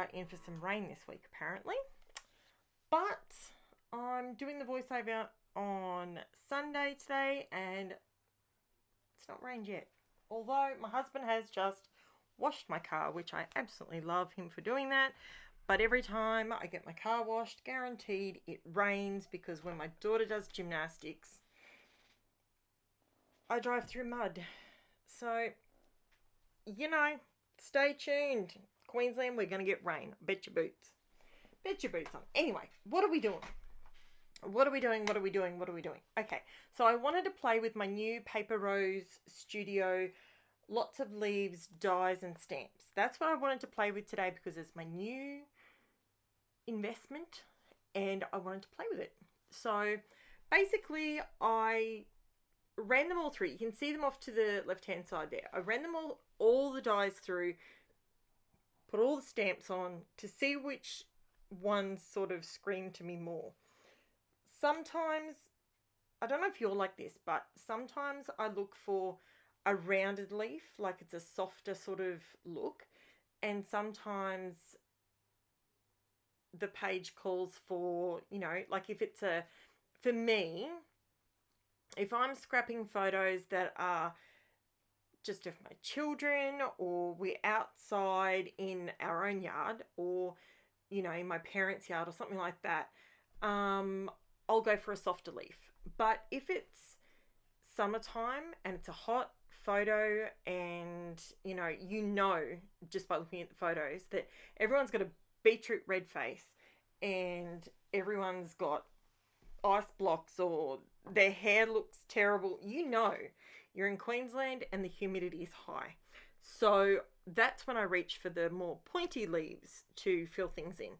are in for some rain this week apparently. But I'm doing the voiceover on Sunday today and it's not rained yet. Although my husband has just washed my car, which I absolutely love him for doing that. But every time I get my car washed, guaranteed it rains, because when my daughter does gymnastics, I drive through mud. So, you know, stay tuned. Queensland, we're going to get rain. Bet your boots. Bet your boots on. Anyway, what are we doing? What are we doing? Okay, so I wanted to play with my new Paper Rose Studio lots of leaves, dies and stamps. That's what I wanted to play with today because it's my new investment and I wanted to play with it. So basically I ran them all through. You can see them off to the left hand side there. I ran them all the dies through, put all the stamps on to see which ones sort of scream to me more. Sometimes, I don't know if you're like this, but sometimes I look for a rounded leaf, like it's a softer sort of look, and sometimes the page calls for, you know, like if it's for me, if I'm scrapping photos that are just of my children, or we're outside in our own yard, or, you know, in my parents' yard or something like that, I'll go for a softer leaf. But if it's summertime and it's a hot photo and you know just by looking at the photos that everyone's got a beetroot red face and everyone's got ice blocks or their hair looks terrible, you know you're in Queensland and the humidity is high. So that's when I reach for the more pointy leaves to fill things in.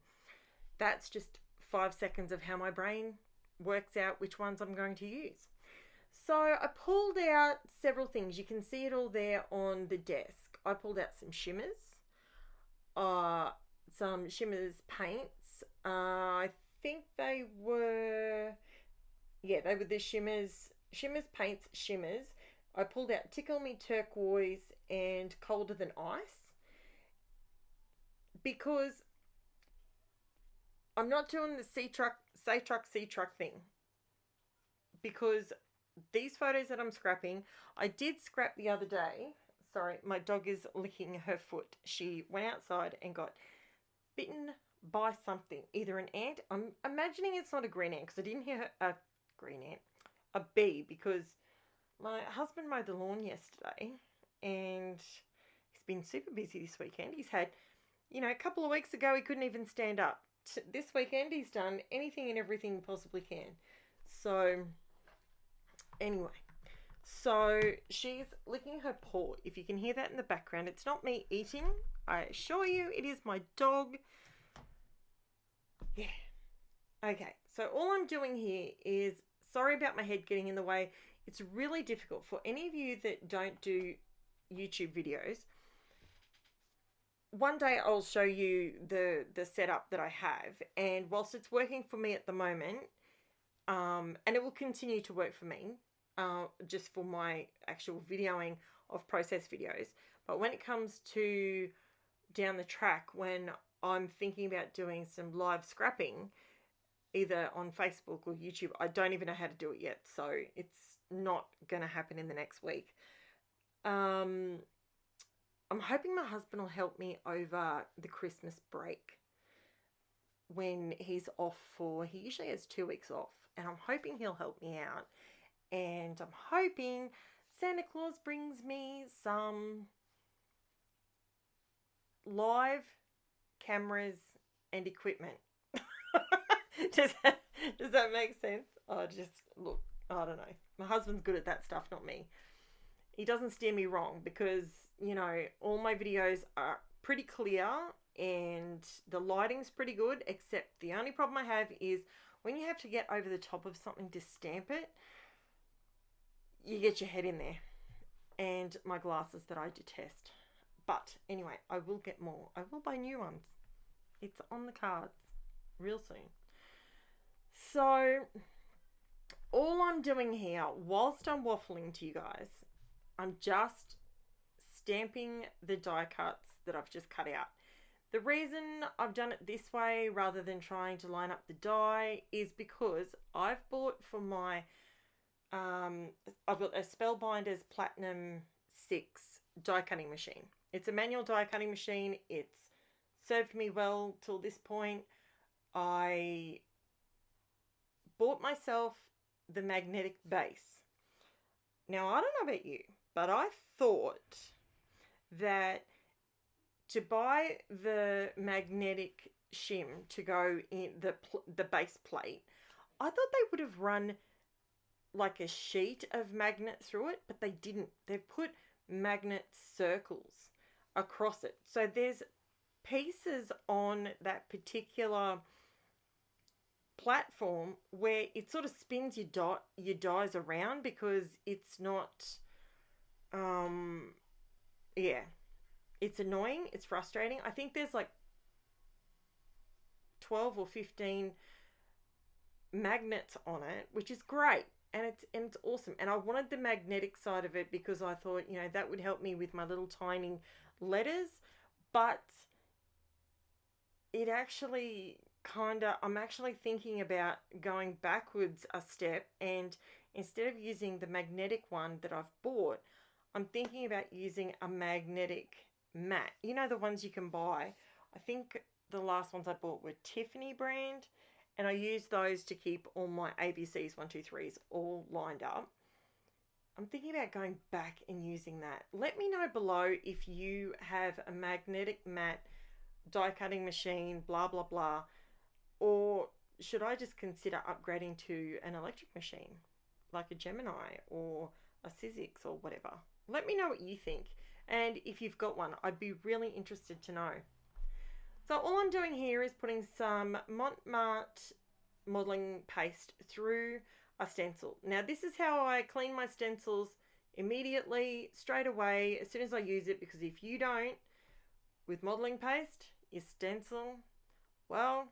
That's just 5 seconds of how my brain works out which ones I'm going to use. So I pulled out several things. You can see it all there on the desk. I pulled out some shimmers, some shimmers paints. I think they were the shimmers paints, shimmers. I pulled out Tickle Me Turquoise and Colder Than Ice because I'm not doing the say truck thing, because these photos that I'm scrapping, I did scrap the other day. Sorry, my dog is licking her foot. She went outside and got bitten by something, either an ant. I'm imagining it's not a green ant because I didn't hear a green ant, a bee, because my husband mowed the lawn yesterday and he's been super busy this weekend. He's had, a couple of weeks ago he couldn't even stand up. This weekend he's done anything and everything he possibly can. So anyway, so she's licking her paw. If you can hear that in the background, it's not me eating. I assure you, it is my dog. Yeah. Okay, so all I'm doing here is, sorry about my head getting in the way. It's really difficult for any of you that don't do YouTube videos. One day I'll show you the setup that I have, and whilst it's working for me at the moment, and it will continue to work for me, just for my actual videoing of process videos. But when it comes to down the track, when I'm thinking about doing some live scrapping, either on Facebook or YouTube, I don't even know how to do it yet. So it's not going to happen in the next week. I'm hoping my husband will help me over the Christmas break when he's off he usually has 2 weeks off, and I'm hoping he'll help me out. And I'm hoping Santa Claus brings me some live cameras and equipment. Does that make sense? I don't know. My husband's good at that stuff, not me. He doesn't steer me wrong because, all my videos are pretty clear and the lighting's pretty good, except the only problem I have is when you have to get over the top of something to stamp it, you get your head in there. And my glasses that I detest. But anyway, I will get more. I will buy new ones. It's on the cards real soon. So all I'm doing here, whilst I'm waffling to you guys, I'm just stamping the die cuts that I've just cut out. The reason I've done it this way rather than trying to line up the die is because I've bought for my, I've got a Spellbinders Platinum 6 die cutting machine. It's a manual die cutting machine. It's served me well till this point. I bought myself the magnetic base. Now, I don't know about you, but I thought that to buy the magnetic shim to go in the base plate, I thought they would have run like a sheet of magnet through it, but they didn't. They've put magnet circles across it. So there's pieces on that particular platform where it sort of spins your dies around because it's not, yeah, it's annoying, it's frustrating. I think there's like 12 or 15 magnets on it, which is great. And it's awesome. And I wanted the magnetic side of it because I thought, you know, that would help me with my little tiny letters. But it actually I'm actually thinking about going backwards a step, and instead of using the magnetic one that I've bought, I'm thinking about using a magnetic mat. You know, the ones you can buy. I think the last ones I bought were Tiffany brand, and I use those to keep all my ABCs 1, 2, 3s all lined up. I'm thinking about going back and using that. Let me know below if you have a magnetic mat die cutting machine, blah blah blah, or should I just consider upgrading to an electric machine like a Gemini or a Sizzix or whatever? Let me know what you think, and if you've got one, I'd be really interested to know. So all I'm doing here is putting some MARTE modeling paste through a stencil. Now this is how I clean my stencils immediately, straight away, as soon as I use it, because if you don't, with modeling paste, your stencil, well,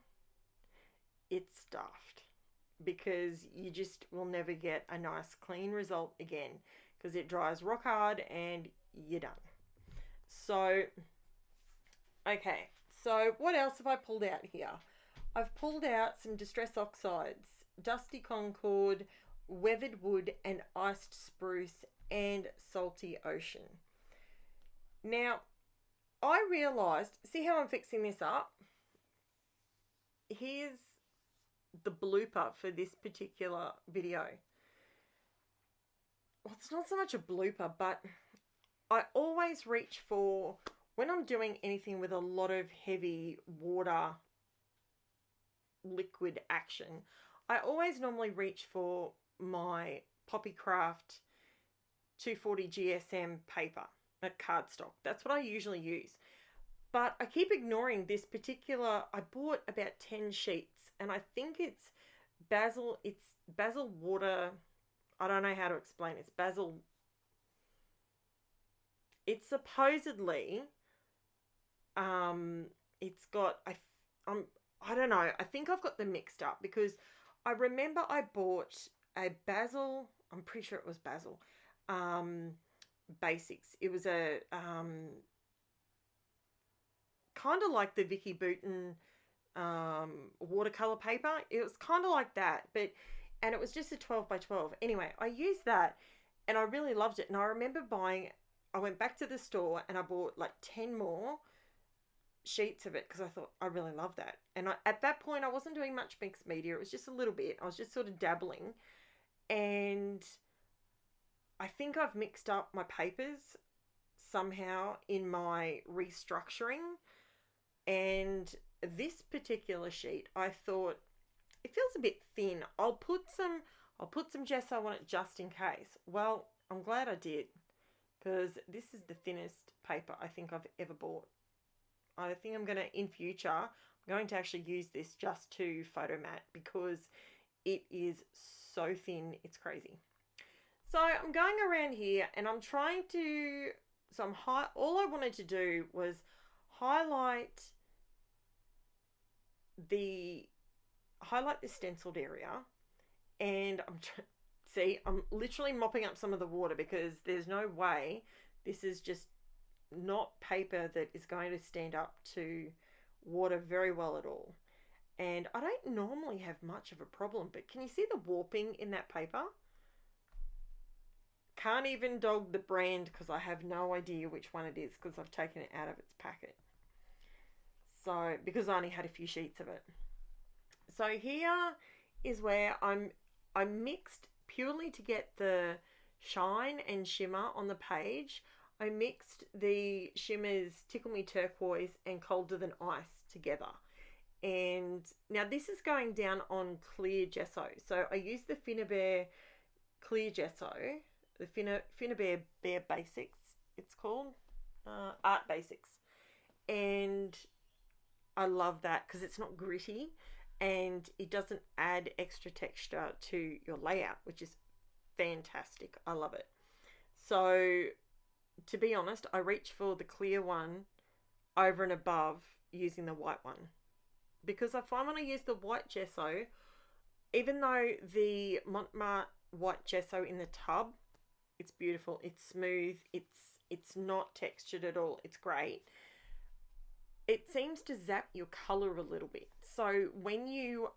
it's stuffed, because you just will never get a nice clean result again, because it dries rock hard and you're done. So, okay, so what else have I pulled out here? I've pulled out some Distress Oxides, Dusty Concord, Weathered Wood, and Iced Spruce, and Salty Ocean. Now, I realised, see how I'm fixing this up? Here's the blooper for this particular video. Well, it's not so much a blooper, but I always reach for, when I'm doing anything with a lot of heavy water liquid action, I always normally reach for my Poppycraft 240 GSM paper, a cardstock. That's what I usually use. But I keep ignoring this particular, I bought about 10 sheets, and I think it's basil water, I don't know how to explain it. It's basil, it's supposedly, it's got, I don't know, I think I've got them mixed up, because I remember I bought a basil, I'm pretty sure it was basil, basics. It was a, kind of like the Vicky Bouton watercolor paper. It was kind of like that, and it was just a 12 by 12. Anyway, I used that and I really loved it. And I remember I went back to the store and I bought like 10 more sheets of it because I thought I really love that. And at that point, I wasn't doing much mixed media. It was just a little bit. I was just sort of dabbling. And I think I've mixed up my papers somehow in my restructuring. And this particular sheet, I thought, it feels a bit thin. I'll put some gesso on it just in case. Well, I'm glad I did, because this is the thinnest paper I think I've ever bought. I think I'm going to, in future, I'm going to actually use this just to photo mat, because it is so thin, it's crazy. So I'm going around here and I'm trying to, all I wanted to do was highlight the stenciled area, and I'm literally mopping up some of the water, because there's no way this is just not paper that is going to stand up to water very well at all. And I don't normally have much of a problem, but can you see the warping in that paper? Can't even dog the brand because I have no idea which one it is because I've taken it out of its packet. So, because I only had a few sheets of it. So here is where I mixed purely to get the shine and shimmer on the page. I mixed the Shimmers Tickle Me Turquoise and Colder Than Ice together. And now this is going down on clear gesso. So I used the FINNABAIR clear gesso, the FINNABAIR Bare Basics, it's called, Art Basics. And I love that because it's not gritty and it doesn't add extra texture to your layout, which is fantastic. I love it. So to be honest, I reached for the clear one over and above using the white one. Because I find when I use the white gesso, even though the MARTE white gesso in the tub, it's beautiful, it's smooth, it's not textured at all, it's great. It seems to zap your color a little bit. So when you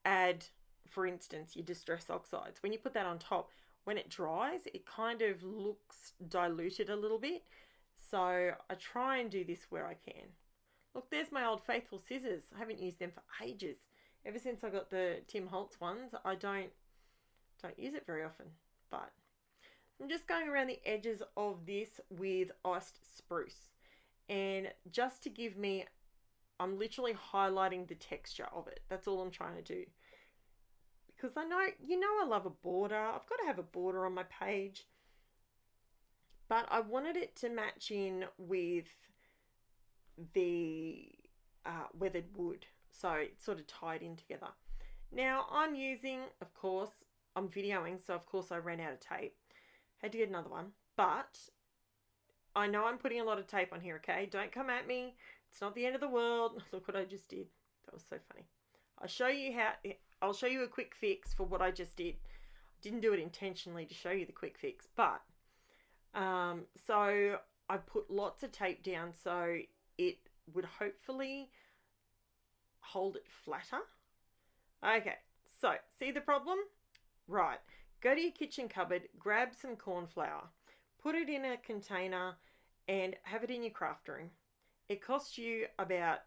add, for instance, your Distress Oxides, when you put that on top, when it dries, it kind of looks diluted a little bit. So I try and do this where I can. Look, there's my old faithful scissors. I haven't used them for ages. Ever since I got the Tim Holtz ones, I don't use it very often. But I'm just going around the edges of this with iced spruce. And just to give me, I'm literally highlighting the texture of it. That's all I'm trying to do. Because I know, I love a border. I've got to have a border on my page. But I wanted it to match in with the weathered wood, so it's sort of tied in together. Now I'm using, of course, I'm videoing, so of course I ran out of tape, had to get another one, but I know I'm putting a lot of tape on here, okay? Don't come at me, it's not the end of the world. Look what I just did. That was so funny. I'll show you a quick fix for what I just did. I didn't do it intentionally to show you the quick fix, but so I put lots of tape down so it would hopefully hold it flatter. Okay, so see the problem? Right, go to your kitchen cupboard, grab some corn flour, put it in a container and have it in your craft room. It costs you about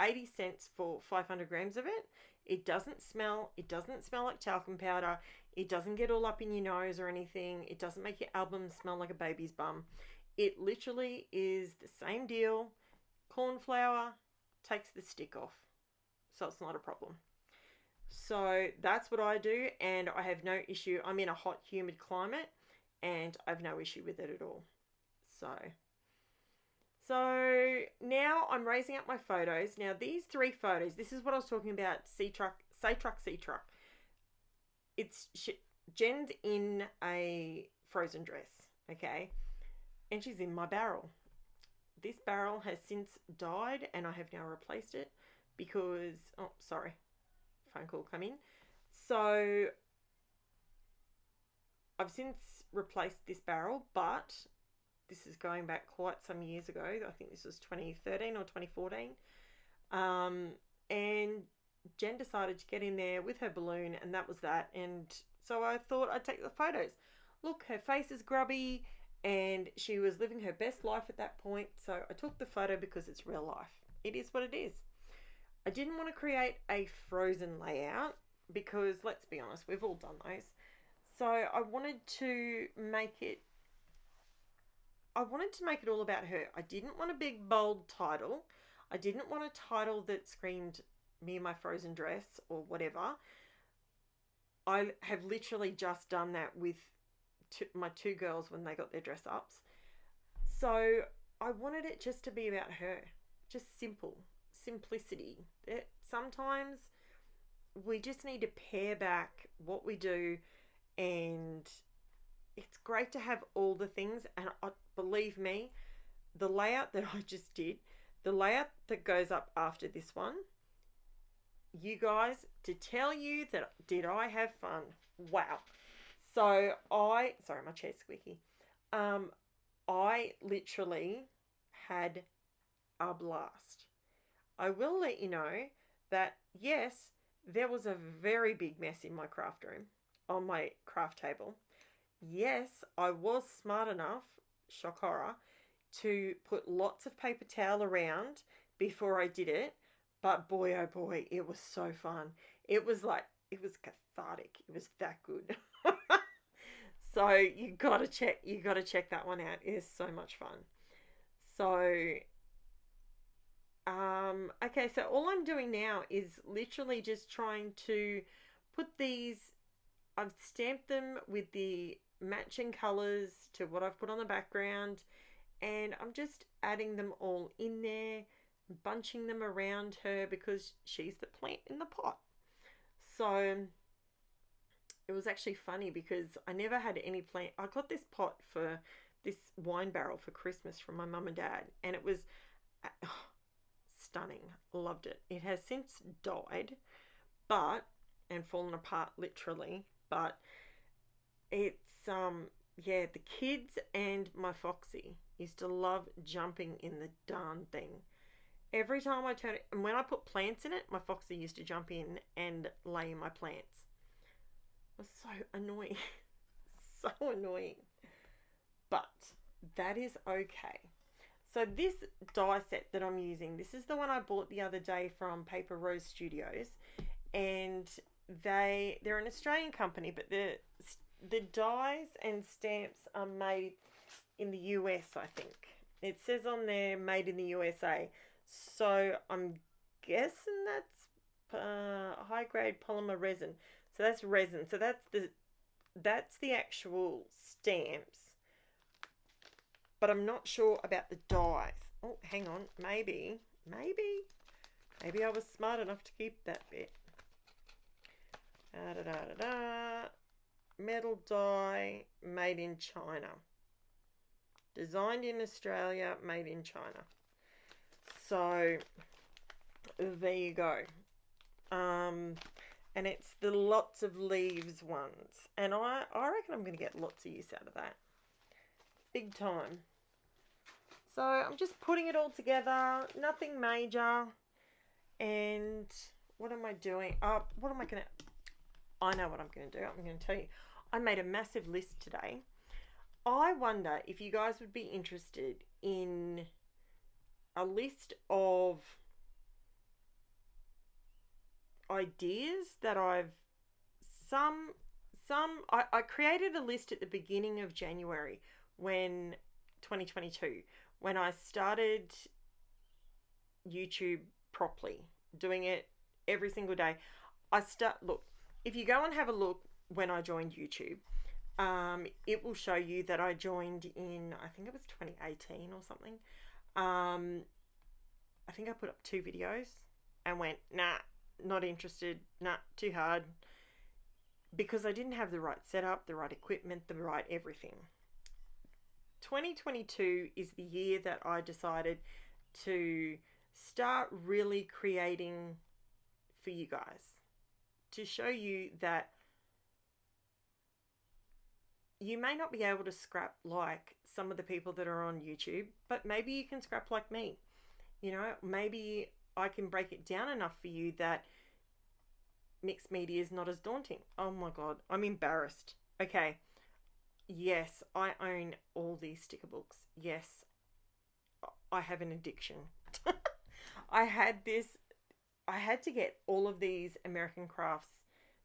80 cents for 500 grams of it. It doesn't smell like talcum powder. It doesn't get all up in your nose or anything. It doesn't make your album smell like a baby's bum. It literally is the same deal. Corn flour takes the stick off, so it's not a problem. So that's what I do, and I have no issue. I'm in a hot, humid climate, and I have no issue with it at all. So now I'm raising up my photos. Now these 3 photos, this is what I was talking about, Say Truck. It's Jen's in a frozen dress, okay? And she's in my barrel. This barrel has since died and I have now replaced it because, oh, sorry, phone call come in. So I've since replaced this barrel, but this is going back quite some years ago. I think this was 2013 or 2014. And Jen decided to get in there with her balloon, and that was that. And so I thought I'd take the photos. Look, her face is grubby and she was living her best life at that point. So I took the photo because it's real life. It is what it is. I didn't want to create a frozen layout because, let's be honest, we've all done those. So I wanted to make it all about her. I didn't want a big bold title. I didn't want a title that screamed me and my frozen dress or whatever. I have literally just done that with my 2 girls when they got their dress ups. So I wanted it just to be about her. Just simplicity. Sometimes we just need to pare back what we do, and it's great to have all the things. And believe me, the layout that I just did, the layout that goes up after this one, you guys, to tell you that did I have fun. Wow. So sorry, my chair's squeaky. I literally had a blast. I will let you know that, yes, there was a very big mess in my craft room, on my craft table. Yes, I was smart enough, shock horror, to put lots of paper towel around before I did it. But boy, oh boy, it was so fun. It was cathartic. It was that good. So you gotta check that one out. It is so much fun. So okay, so all I'm doing now is literally just trying to put these, I've stamped them with the matching colors to what I've put on the background, and I'm just adding them all in there, bunching them around her because she's the plant in the pot. So it was actually funny because I never had any plant. I got this pot for this wine barrel for Christmas from my mum and dad, and it was stunning. Loved it. It has since died, but and fallen apart literally, but it's yeah, the kids and my Foxy used to love jumping in the darn thing. Every time I turn it, and when I put plants in it, my Foxy used to jump in and lay in my plants. It was so annoying. So annoying. But that is okay. So this die set that I'm using, this is the one I bought the other day from Paper Rose Studios, and they're an Australian company, but the dies and stamps are made in the US, I think. It says on there made in the USA. So I'm guessing that's high grade polymer resin. So that's resin. So that's the actual stamps. But I'm not sure about the dies. Oh, hang on. Maybe I was smart enough to keep that bit. Metal die, made in China. Designed in Australia, made in China. So there you go. And it's the lots of leaves ones. And I reckon I'm going to get lots of use out of that. Big time. So I'm just putting it all together. Nothing major. And what am I doing? I know what I'm going to do. I'm going to tell you. I made a massive list today. I wonder if you guys would be interested in a list of ideas that I created a list at the beginning of January 2022, when I started YouTube properly, doing it every single day. Look, if you go and have a look when I joined YouTube, it will show you that I joined in, I think it was 2018 or something. I think I put up 2 videos and went, nah, not interested, nah, too hard, because I didn't have the right setup, the right equipment, the right everything. 2022 is the year that I decided to start really creating for you guys, to show you that you may not be able to scrap like some of the people that are on YouTube, but maybe you can scrap like me. You know, maybe I can break it down enough for you that mixed media is not as daunting. Oh my God, I'm embarrassed. Okay. Yes, I own all these sticker books. Yes, I have an addiction. I had to get all of these American Crafts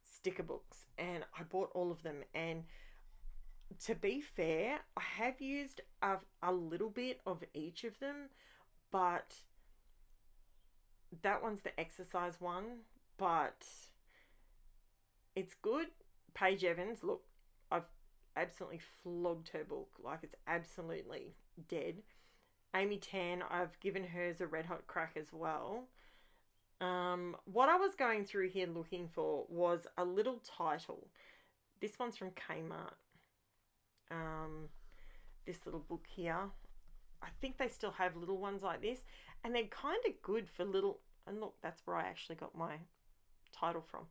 sticker books, and I bought all of them. And to be fair, I have used a little bit of each of them, but that one's the exercise one, but it's good. Paige Evans, look, I've absolutely flogged her book. Like, it's absolutely dead. Amy Tan, I've given hers a red hot crack as well. What I was going through here looking for was a little title. This one's from Kmart. This little book here. I think they still have little ones like this, and they're kind of good for little, and look, that's where I actually got my title from.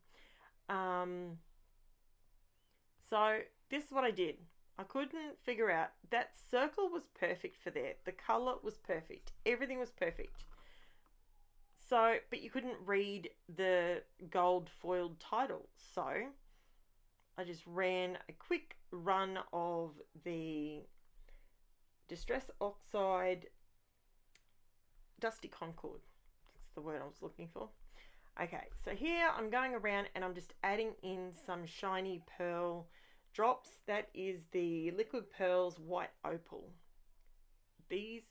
So this is what I did. I couldn't figure out. That circle was perfect for there. The colour was perfect. Everything was perfect. So, but you couldn't read the gold foiled title. So, I just ran a quick run of the Distress Oxide Dusty Concord. That's the word I was looking for. Okay, so here I'm going around and I'm just adding in some shiny pearl drops. That is the Liquid Pearls White Opal. These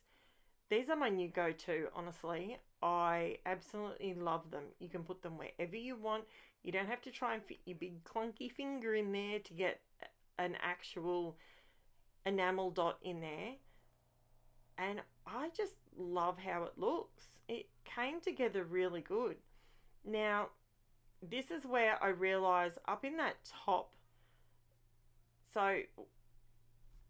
are my new go-to, honestly. I absolutely love them. You can put them wherever you want. You don't have to try and fit your big clunky finger in there to get an actual enamel dot in there. And I just love how it looks. It came together really good. Now, this is where I realize up in that top, so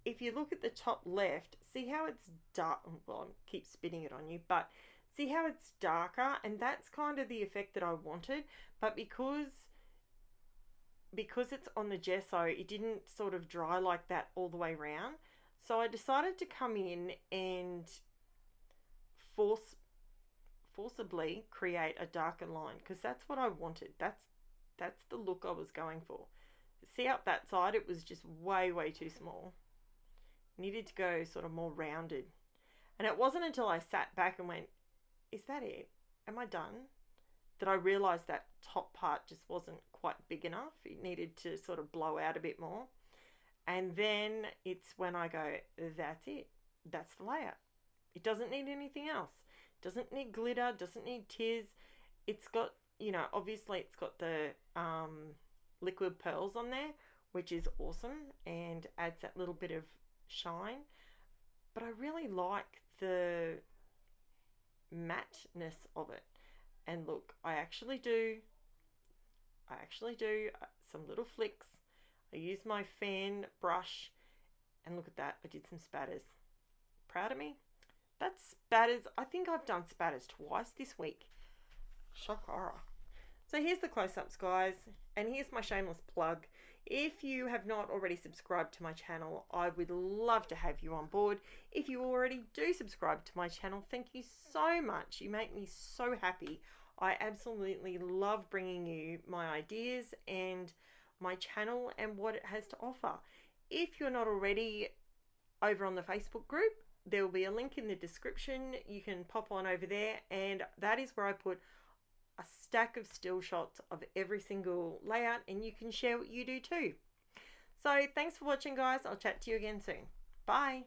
if you look at the top left, see how it's dark. Well, I keep spinning it on you, but see how it's darker, and that's kind of the effect that I wanted. But because it's on the gesso, it didn't sort of dry like that all the way around. So I decided to come in and forcibly create a darker line, because that's what I wanted. That's the look I was going for. See up that side, it was just way too small. Needed to go sort of more rounded. And it wasn't until I sat back and went, is that it? Am I done? That I realized that top part just wasn't quite big enough. It needed to sort of blow out a bit more. And then it's when I go, that's it. That's the layout. It doesn't need anything else. Doesn't need glitter, doesn't need tears. It's got, obviously it's got the liquid pearls on there, which is awesome and adds that little bit of shine. But I really like the matteness of it. And look, I actually do some little flicks. I use my fan brush, and look at that, I did some spatters. Proud of me? That's spatters. I think I've done spatters twice this week. Shock horror. So here's the close-ups, guys, and here's my shameless plug. If you have not already subscribed to my channel, I would love to have you on board. If you already do subscribe to my channel, thank you so much. You make me so happy. I absolutely love bringing you my ideas and my channel and what it has to offer. If you're not already over on the Facebook group, there will be a link in the description. You can pop on over there, and that is where I put a stack of still shots of every single layout, and you can share what you do too. So thanks for watching, guys. I'll chat to you again soon. Bye.